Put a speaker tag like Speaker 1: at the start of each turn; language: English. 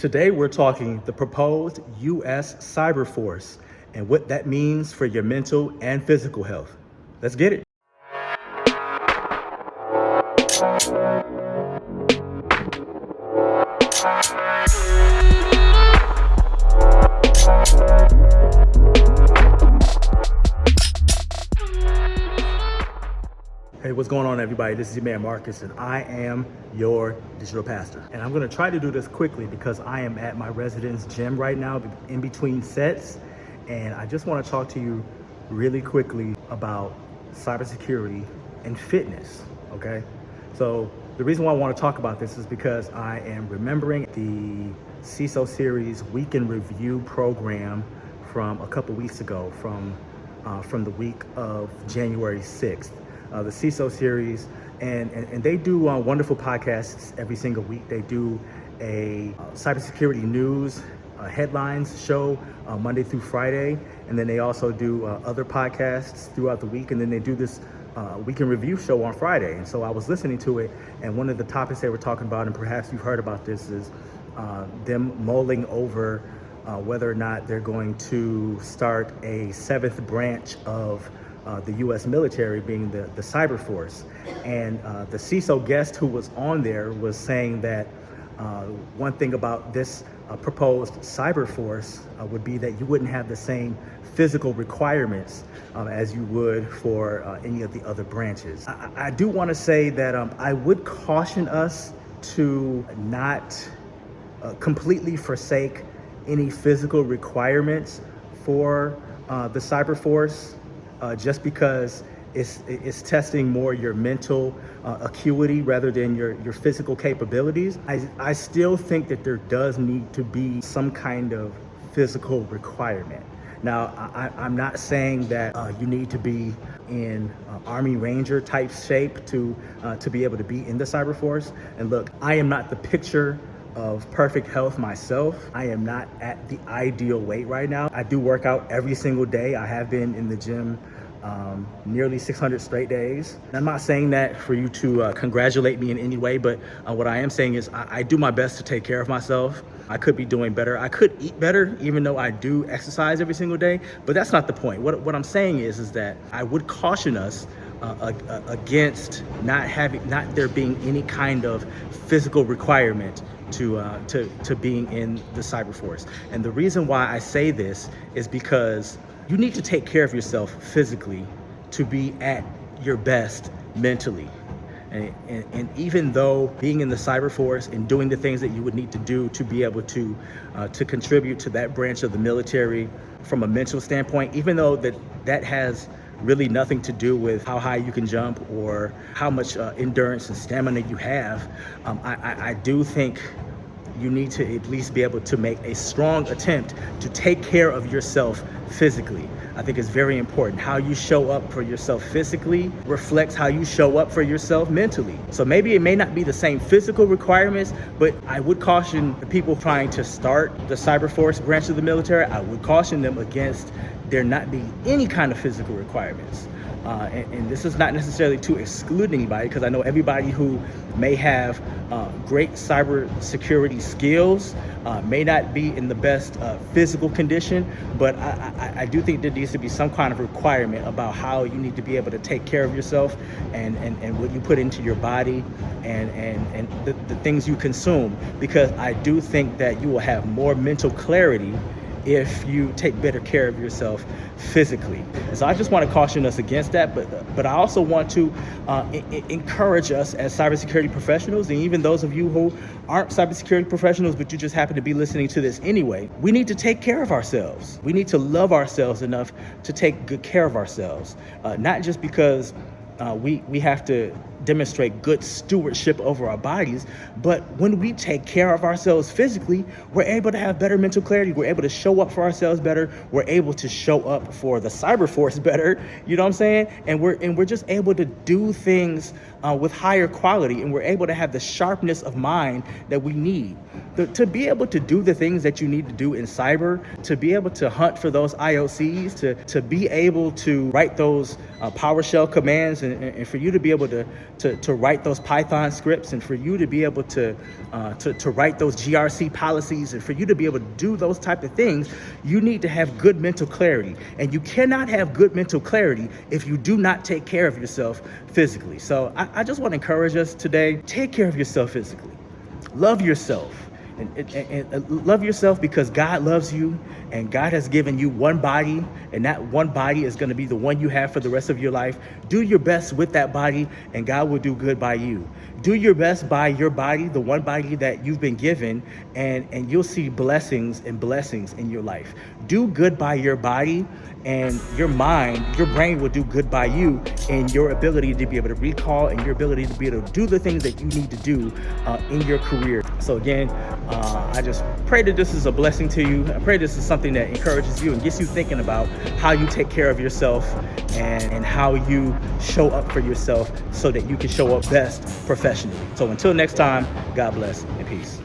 Speaker 1: Today we're talking the proposed U.S. cyber force and what that means for your mental and physical health. Let's get it. Hey, what's going on, everybody? This is your man Marcus, and I am your digital pastor. And I'm going to try to do this quickly because I am at my residence gym right now in between sets. And I just want to talk to you really quickly about cybersecurity and fitness, okay? So the reason why I want to talk about this is because I am remembering the CISO Series Week in Review program from a couple weeks ago, from the week of January 6th. The CISO Series, and they do wonderful podcasts every single week. They do a cybersecurity news headlines show Monday through Friday, and then they also do other podcasts throughout the week, and then they do this Week in Review show on Friday. And so I was listening to it, and one of the topics they were talking about, and perhaps you've heard about this, is them mulling over whether or not they're going to start a seventh branch of the U.S. military, being the cyber force. And the CISO guest who was on there was saying that one thing about this proposed cyber force would be that you wouldn't have the same physical requirements as you would for any of the other branches. I do want to say that I would caution us to not completely forsake any physical requirements for the cyber force. Just because it's testing more your mental acuity rather than your physical capabilities. I still think that there does need to be some kind of physical requirement. Now, I'm not saying that you need to be in Army Ranger type shape to be able to be in the cyber force. And look, I am not the picture of perfect health myself. I am not at the ideal weight right now. I do work out every single day. I have been in the gym nearly 600 straight days. And I'm not saying that for you to congratulate me in any way, but what I am saying is I do my best to take care of myself. I could be doing better. I could eat better, even though I do exercise every single day, but that's not the point. What I'm saying is that I would caution us against not there being any kind of physical requirement to being in the cyber force. And the reason why I say this is because you need to take care of yourself physically to be at your best mentally. And even though being in the cyber force and doing the things that you would need to do to be able to contribute to that branch of the military from a mental standpoint, even though that has really nothing to do with how high you can jump or how much endurance and stamina you have, I do think you need to at least be able to make a strong attempt to take care of yourself physically. I think it's very important. How you show up for yourself physically reflects how you show up for yourself mentally. So maybe it may not be the same physical requirements, but I would caution the people trying to start the cyber force branch of the military, I would caution them against there not being any kind of physical requirements. And this is not necessarily to exclude anybody, because I know everybody who may have great cybersecurity skills may not be in the best physical condition, but I do think there needs to be some kind of requirement about how you need to be able to take care of yourself and what you put into your body and the things you consume, because I do think that you will have more mental clarity if you take better care of yourself physically. And so I just want to caution us against that, but I also want to encourage us as cybersecurity professionals, and even those of you who aren't cybersecurity professionals, but you just happen to be listening to this anyway, we need to take care of ourselves. We need to love ourselves enough to take good care of ourselves, not just because we have to demonstrate good stewardship over our bodies, but when we take care of ourselves physically, we're able to have better mental clarity. We're able to show up for ourselves better. We're able to show up for the cyber force better. You know what I'm saying? And we're just able to do things with higher quality, and we're able to have the sharpness of mind that we need to be able to do the things that you need to do in cyber, to be able to hunt for those IOCs, to be able to write those PowerShell commands, and for you to be able to to write those Python scripts, and for you to be able to write those GRC policies, and for you to be able to do those type of things, you need to have good mental clarity. And you cannot have good mental clarity if you do not take care of yourself physically. So I just want to encourage us today, take care of yourself physically. Love yourself. And love yourself, because God loves you, and God has given you one body, and that one body is going to be the one you have for the rest of your life. Do your best with that body, and God will do good by you. Do your best by your body, the one body that you've been given, and you'll see blessings and blessings in your life. Do good by your body, and your mind, your brain will do good by you, and your ability to be able to recall, and your ability to be able to do the things that you need to do in your career. So again, I just pray that this is a blessing to you. I pray this is something that encourages you and gets you thinking about how you take care of yourself, and how you show up for yourself so that you can show up best professionally. So until next time, God bless and peace.